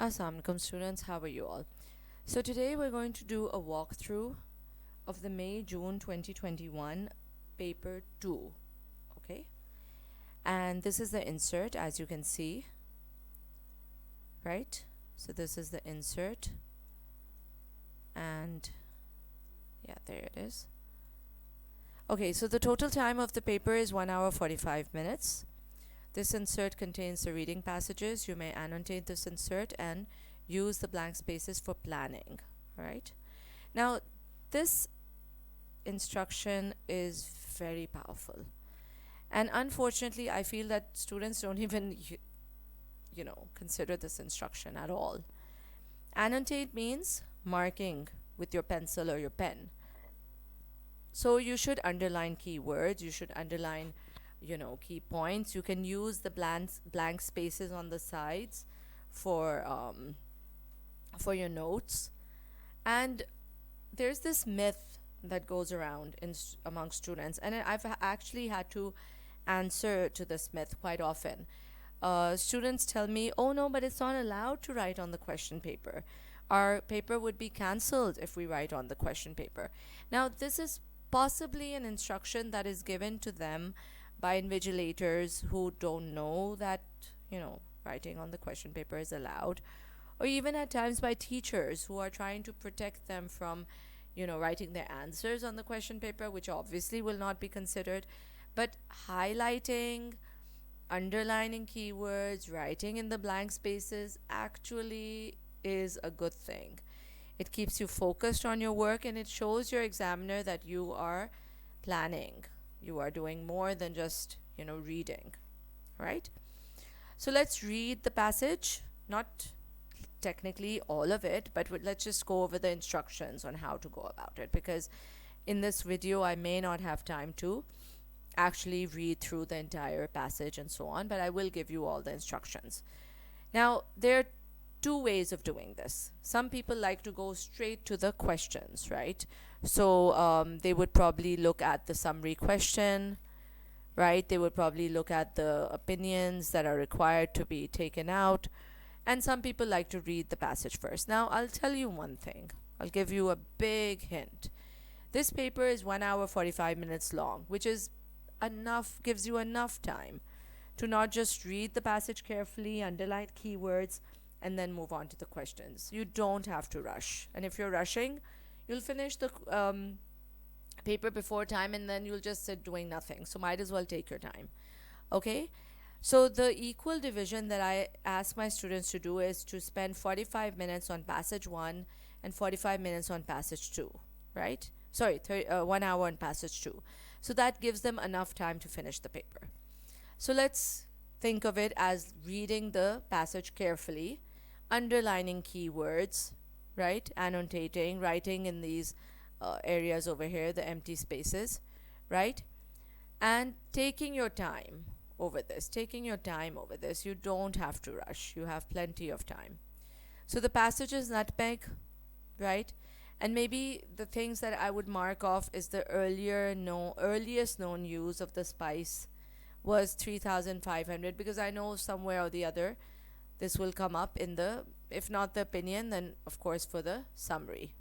Assalamu alaikum students, how are you all? So today we're going to do a walkthrough of the May-June 2021 paper 2, okay? And this is the insert, as you can see, right? So this is the insert, and yeah, there it is. Okay, so the total time of the paper is 1 hour 45 minutes. This insert contains the reading passages. You may annotate this insert and use the blank spaces for planning, right? Now, this instruction is very powerful. And unfortunately, I feel that students don't even, consider this instruction at all. Annotate means marking with your pencil or your pen. So you should underline keywords, you should underline key points. You can use the blank spaces on the sides for your notes. And there's this myth that goes around among students, and I've actually had to answer to this myth quite often. Students tell me, oh no, but it's not allowed to write on the question paper. Our paper would be cancelled if we write on the question paper. Now, this is possibly an instruction that is given to them by invigilators who don't know that, writing on the question paper is allowed, or even at times by teachers who are trying to protect them from, writing their answers on the question paper, which obviously will not be considered. But highlighting, underlining keywords, writing in the blank spaces actually is a good thing. It keeps you focused on your work, and it shows your examiner that you are planning. You are doing more than just, reading, right? So let's read the passage, not technically all of it, but let's just go over the instructions on how to go about it, because in this video I may not have time to actually read through the entire passage and so on, but I will give you all the instructions. Now, there are two ways of doing this. Some people like to go straight to the questions, right? So they would probably look at the summary question, right? They would probably look at the opinions that are required to be taken out. And some people like to read the passage first. Now, I'll tell you one thing. I'll give you a big hint. This paper is 1 hour 45 minutes long, which is gives you enough time to not just read the passage carefully, underline keywords, and then move on to the questions. You don't have to rush. And if you're rushing, you'll finish the paper before time, and then you'll just sit doing nothing. So might as well take your time. Okay? So the equal division that I ask my students to do is to spend 45 minutes on passage 1 and 45 minutes on passage 2, right? Sorry, 1 hour on passage 2. So that gives them enough time to finish the paper. So let's think of it as reading the passage carefully, underlining keywords, right? Annotating, writing in these areas over here, the empty spaces, right? And taking your time over this. You don't have to rush. You have plenty of time. So the passage is nutmeg, right? And maybe the things that I would mark off is the earliest known use of the spice was 3,500, because I know somewhere or the other this will come up in the, if not the opinion, then of course for the summary.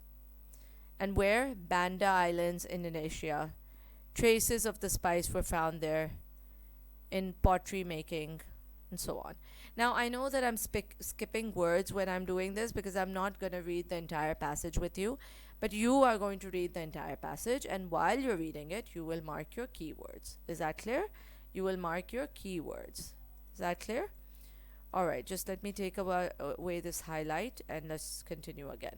And where? Banda Islands, Indonesia. Traces of the spice were found there in pottery making and so on. Now, I know that I'm skipping words when I'm doing this because I'm not going to read the entire passage with you, but you are going to read the entire passage, and while you're reading it, you will mark your keywords. Is that clear? You will mark your keywords. Is that clear? All right, just let me take away this highlight and let's continue again.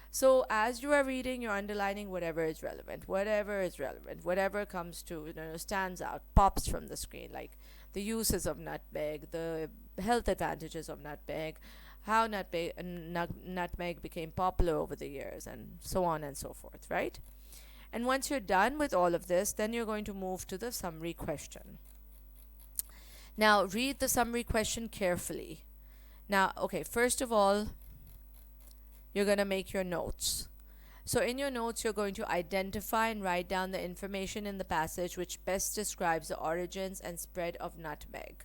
So as you are reading, you're underlining whatever is relevant, whatever comes to, stands out, pops from the screen, like the uses of nutmeg, the health advantages of nutmeg, how nutmeg became popular over the years, and so on and so forth, right? And once you're done with all of this, then you're going to move to the summary question. Now, read the summary question carefully. Now, okay, first of all, you're going to make your notes. So in your notes, you're going to identify and write down the information in the passage which best describes the origins and spread of nutmeg.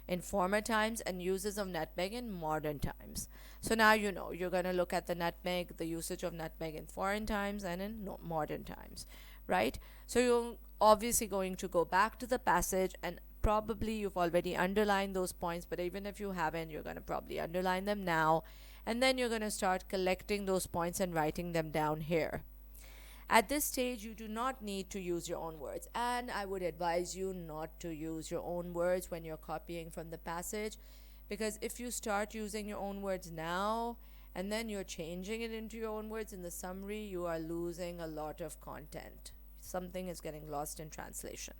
in former times and uses of nutmeg in modern times. So now you know you're going to look at the nutmeg, the usage of nutmeg in foreign times and in modern times, right? So you're obviously going to go back to the passage, and probably you've already underlined those points, but even if you haven't, you're going to probably underline them now, and then you're going to start collecting those points and writing them down here. At this stage, you do not need to use your own words, and I would advise you not to use your own words when you're copying from the passage, because if you start using your own words now and then you're changing it into your own words in the summary, you are losing a lot of content. Something is getting lost in translation.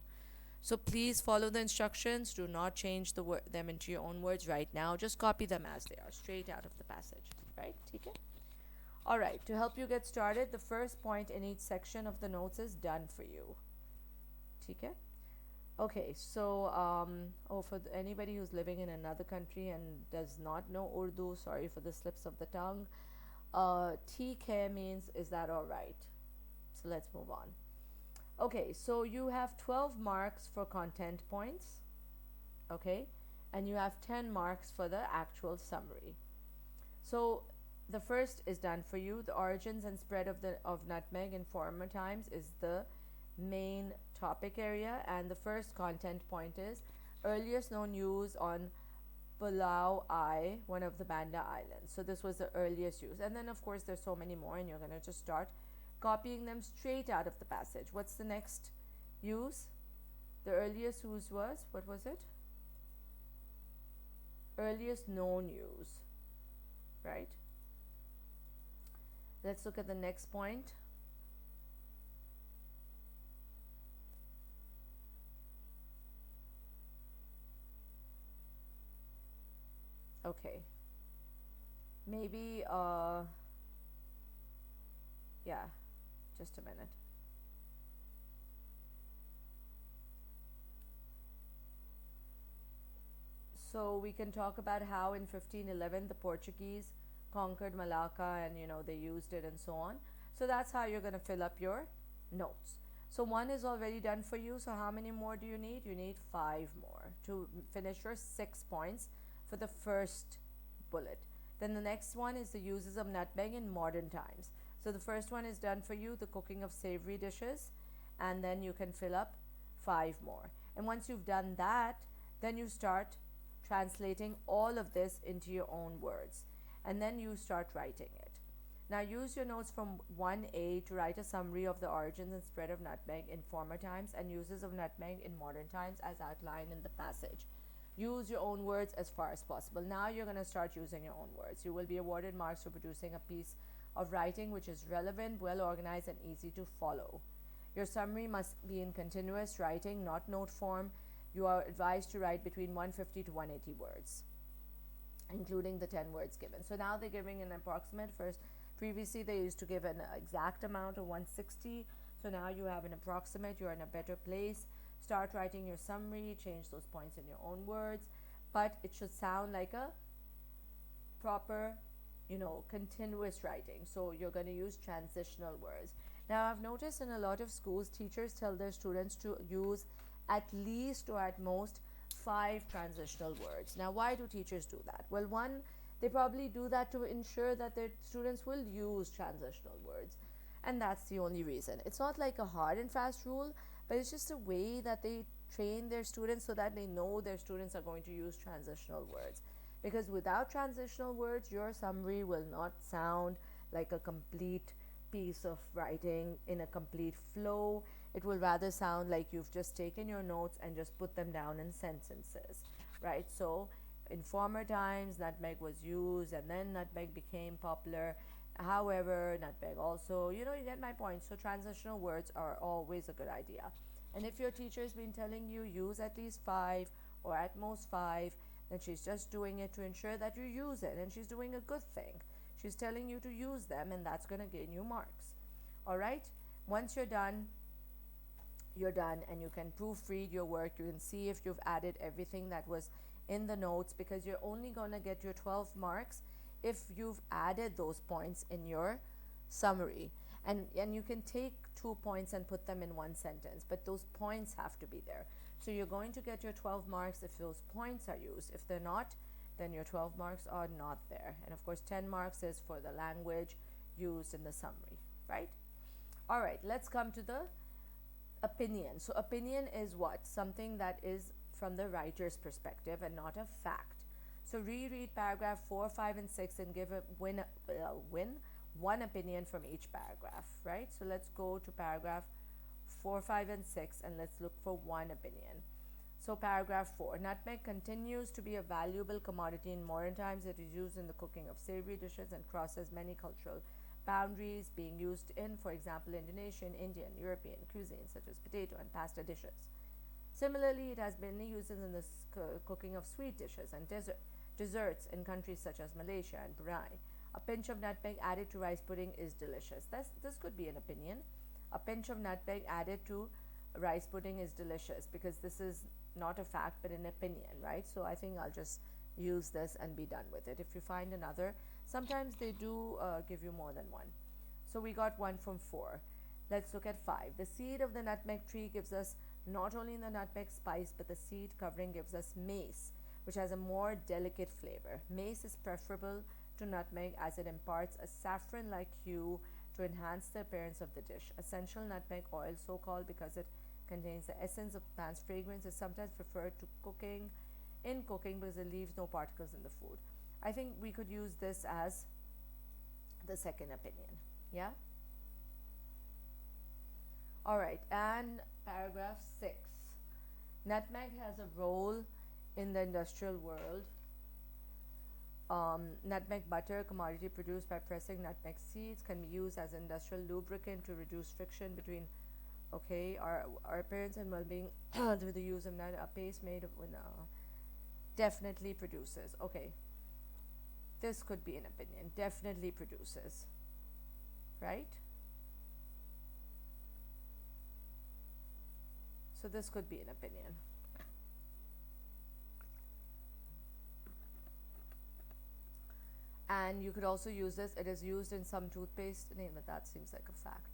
So please follow the instructions. Do not change them into your own words right now. Just copy them as they are, straight out of the passage, right? Okay? All right, to help you get started, the first point in each section of the notes is done for you. Okay? Okay, so, for anybody who's living in another country and does not know Urdu, sorry for the slips of the tongue, TK means, is that all right? So let's move on. Okay, so you have 12 marks for content points, okay? And you have 10 marks for the actual summary. So the first is done for you. The origins and spread of nutmeg in former times is the main topic area, and the first content point is earliest known use on Palau I, one of the Banda Islands. So this was the earliest use, and then of course there's so many more, and you're going to just start copying them straight out of the passage. What's the next use? The earliest use was, what was it? Earliest known use, right? Let's look at the next point. Okay. Maybe, yeah, just a minute. So we can talk about how in 1511 the Portuguese conquered Malacca, and they used it and so on. So that's how you're going to fill up your notes. So one is already done for you. So how many more do you need? You need 5 more to finish your 6 points for the first bullet. Then the next one is the uses of nutmeg in modern times. So the first one is done for you, the cooking of savory dishes, and then you can fill up 5 more. And once you've done that, then you start translating all of this into your own words, and then you start writing it. Now use your notes from 1A to write a summary of the origins and spread of nutmeg in former times and uses of nutmeg in modern times as outlined in the passage. Use your own words as far as possible. Now you're going to start using your own words. You will be awarded marks for producing a piece of writing which is relevant, well organized, and easy to follow. Your summary must be in continuous writing, not note form. You are advised to write between 150 to 180 words, including the 10 words given. So now they're giving an approximate. Previously they used to give an exact amount of 160. So now you have an approximate. You're in a better place. Start writing your summary. Change those points in your own words, but it should sound like a proper, continuous writing. So you're going to use transitional words. Now I've noticed in a lot of schools, teachers tell their students to use at least or at most 5 transitional words. Now why do teachers do that? Well, one, they probably do that to ensure that their students will use transitional words, and that's the only reason. It's not like a hard and fast rule, but it's just a way that they train their students so that they know their students are going to use transitional words. Because without transitional words, your summary will not sound like a complete piece of writing in a complete flow. It will rather sound like you've just taken your notes and just put them down in sentences, right? So in former times, nutmeg was used, and then nutmeg became popular. However, nutmeg also, you get my point. So transitional words are always a good idea. And if your teacher's been telling you use at least 5 or at most 5, then she's just doing it to ensure that you use it, and she's doing a good thing. She's telling you to use them, and that's going to gain you marks. All right? Once you're done, and you can proofread your work. You can see if you've added everything that was in the notes, because you're only going to get your 12 marks if you've added those points in your summary. And you can take 2 points and put them in one sentence, but those points have to be there. So you're going to get your 12 marks if those points are used. If they're not, then your 12 marks are not there. And of course, 10 marks is for the language used in the summary, right? All right, let's come to the opinion. So opinion is what? Something that is from the writer's perspective and not a fact. So reread paragraph 4, 5, and 6 and give one opinion from each paragraph, right? So let's go to paragraph 4, 5, and 6 and let's look for one opinion. So paragraph 4, nutmeg continues to be a valuable commodity in modern times. It is used in the cooking of savory dishes and crosses many cultural boundaries, being used in, for example, Indonesian, Indian, European cuisines such as potato and pasta dishes. Similarly, it has been used in the cooking of sweet dishes and desserts in countries such as Malaysia and Brunei. A pinch of nutmeg added to rice pudding is delicious. This could be an opinion. A pinch of nutmeg added to rice pudding is delicious, because this is not a fact but an opinion, right? So I think I'll just use this and be done with it. If you find another, sometimes they do give you more than one. So we got one from 4. Let's look at 5. The seed of the nutmeg tree gives us not only the nutmeg spice, but the seed covering gives us mace, which has a more delicate flavor. Mace is preferable to nutmeg as it imparts a saffron-like hue to enhance the appearance of the dish. Essential nutmeg oil, so called because it contains the essence of plant's fragrance, is sometimes preferred to cooking because it leaves no particles in the food. I think we could use this as the second opinion. Yeah? All right, and paragraph 6. Nutmeg has a role in the industrial world. Nutmeg butter, commodity produced by pressing nutmeg seeds, can be used as an industrial lubricant to reduce friction between our appearance and well-being through the use of a paste made of definitely produces. Okay, this could be an opinion. Definitely produces, right? So this could be an opinion. And you could also use this. It is used in some toothpaste. Name it. That seems like a fact.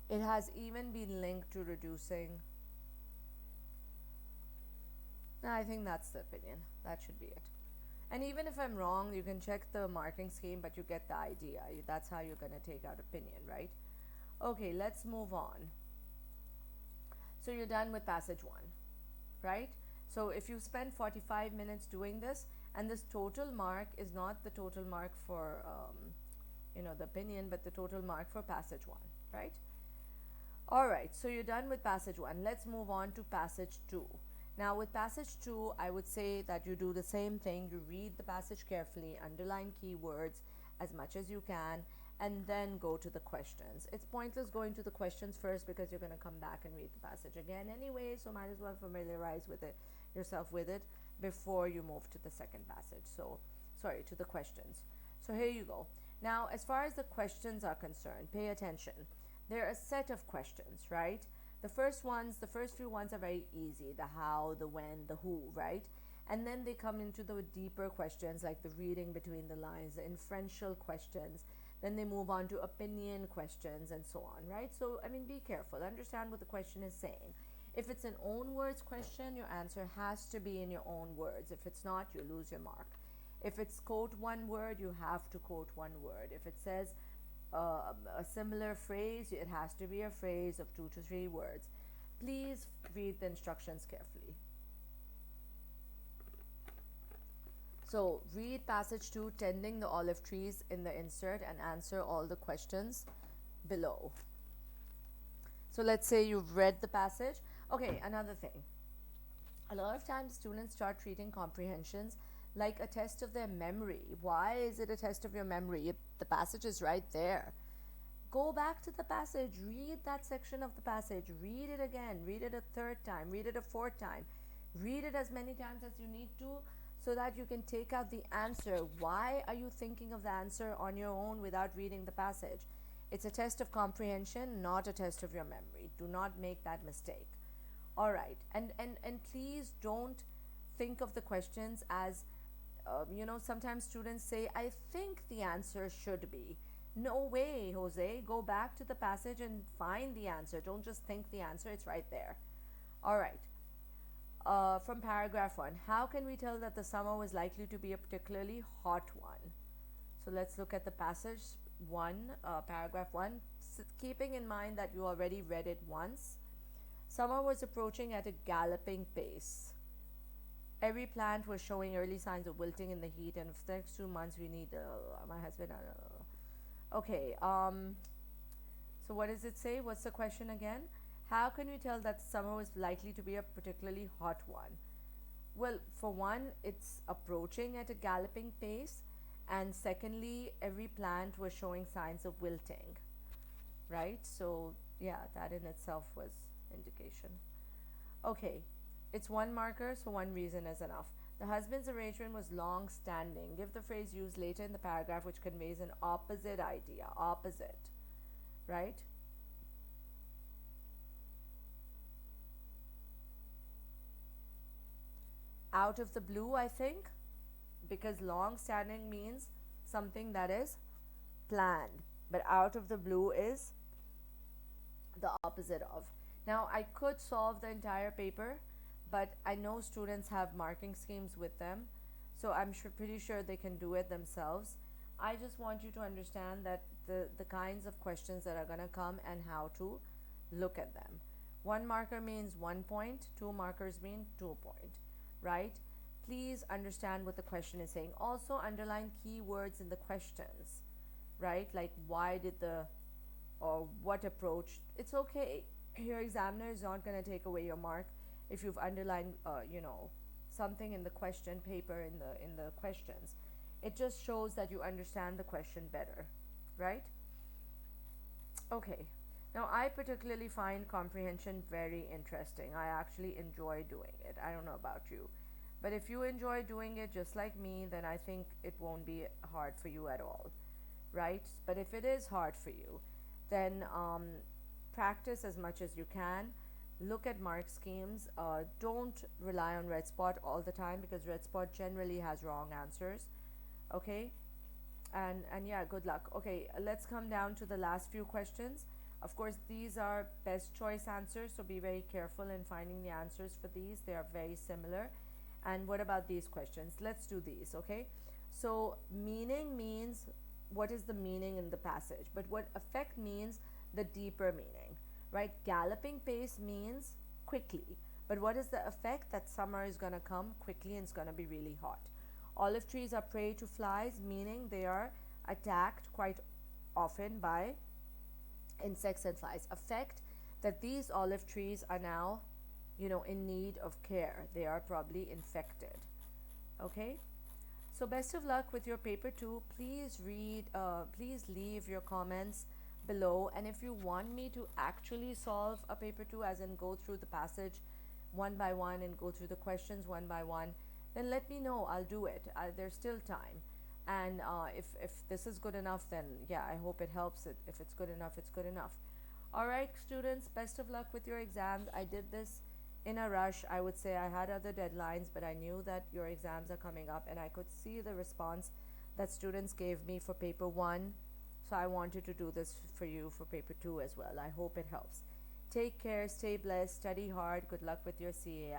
It has even been linked to reducing. No, I think that's the opinion. That should be it. And even if I'm wrong, you can check the marking scheme, but you get the idea. That's how you're going to take out opinion, right? Okay, let's move on. So you're done with passage 1, right? So if you spend 45 minutes doing this, and this total mark is not the total mark for the opinion, but the total mark for passage 1, right? All right, so you're done with passage 1. Let's move on to passage 2. Now with passage 2, I would say that you do the same thing. You read the passage carefully, underline keywords as much as you can, and then go to the questions. It's pointless going to the questions first because you're going to come back and read the passage again anyway, so might as well familiarize yourself with it before you move to the second passage. To the questions. So here you go. Now, as far as the questions are concerned, pay attention. They're a set of questions, right? The first few ones are very easy. The how, the when, the who, right? And then they come into the deeper questions like the reading between the lines, the inferential questions. Then they move on to opinion questions and so on, right? So, be careful. Understand what the question is saying. If it's an own words question, your answer has to be in your own words. If it's not, you lose your mark. If it's quote one word, you have to quote one word. If it says a similar phrase, it has to be a phrase of 2 to 3 words. Please read the instructions carefully. So read passage 2, tending the olive trees, in the insert, and answer all the questions below. So let's say you've read the passage. Okay, another thing. A lot of times students start treating comprehensions like a test of their memory. Why is it a test of your memory? The passage is right there. Go back to the passage, read that section of the passage, read it again, read it a third time, read it a fourth time, read it as many times as you need to, so that you can take out the answer. Why are you thinking of the answer on your own without reading the passage? It's a test of comprehension, not a test of your memory. Do not make that mistake. All right, and please don't think of the questions as, sometimes students say, I think the answer should be. No way, Jose. Go back to the passage and find the answer. Don't just think the answer, it's right there. All right. From paragraph 1, how can we tell that the summer was likely to be a particularly hot one? So let's look at the passage 1, paragraph 1, keeping in mind that you already read it once. Summer was approaching at a galloping pace. Every plant was showing early signs of wilting in the heat, and for the next 2 months we need my husband. Okay. So what does it say? What's the question again? How can we tell that summer was likely to be a particularly hot one? Well, for one, it's approaching at a galloping pace, and secondly, every plant was showing signs of wilting, right? So yeah, that in itself was indication. Okay, it's one marker, so one reason is enough. The husband's arrangement was long standing. Give the phrase used later in the paragraph which conveys an opposite idea. Opposite, right? Out of the blue, I think, because long standing means something that is planned, but out of the blue is the opposite of. Now, I could solve the entire paper, but I know students have marking schemes with them, so I'm pretty sure they can do it themselves. I just want you to understand that the kinds of questions that are going to come and how to look at them. One marker means 1 point, two markers mean 2 point, right? Please understand what the question is saying. Also, underline keywords in the questions, right? Like why did the, or what approach. It's okay. Your examiner is not going to take away your mark if you've underlined, something in the question paper in the questions. It just shows that you understand the question better, right? Okay. Now, I particularly find comprehension very interesting. I actually enjoy doing it. I don't know about you. But if you enjoy doing it just like me, then I think it won't be hard for you at all, right? But if it is hard for you, then practice as much as you can. Look at mark schemes. Don't rely on red spot all the time because red spot generally has wrong answers. Okay? And yeah, good luck. Okay, let's come down to the last few questions. Of course, these are best choice answers, so be very careful in finding the answers for these. They are very similar. And what about these questions? Let's do these, okay? So, meaning means what is the meaning in the passage, but what effect means the deeper meaning, right? Galloping pace means quickly, but what is the effect? That summer is going to come quickly and it's going to be really hot. Olive trees are prey to flies, meaning they are attacked quite often by insects and flies. Effect that these olive trees are now, in need of care. They are probably infected. Okay? So best of luck with your paper 2. Please please leave your comments below, and if you want me to actually solve a paper 2, as in go through the passage one by one and go through the questions one by one, then let me know. I'll do it. There's still time. And if this is good enough, then yeah, I hope it helps. If it's good enough, it's good enough. All right, students, best of luck with your exams. I did this in a rush. I would say I had other deadlines, but I knew that your exams are coming up, and I could see the response that students gave me for paper 1. So I wanted to do this for you for paper 2 as well. I hope it helps. Take care, stay blessed, study hard. Good luck with your CAI.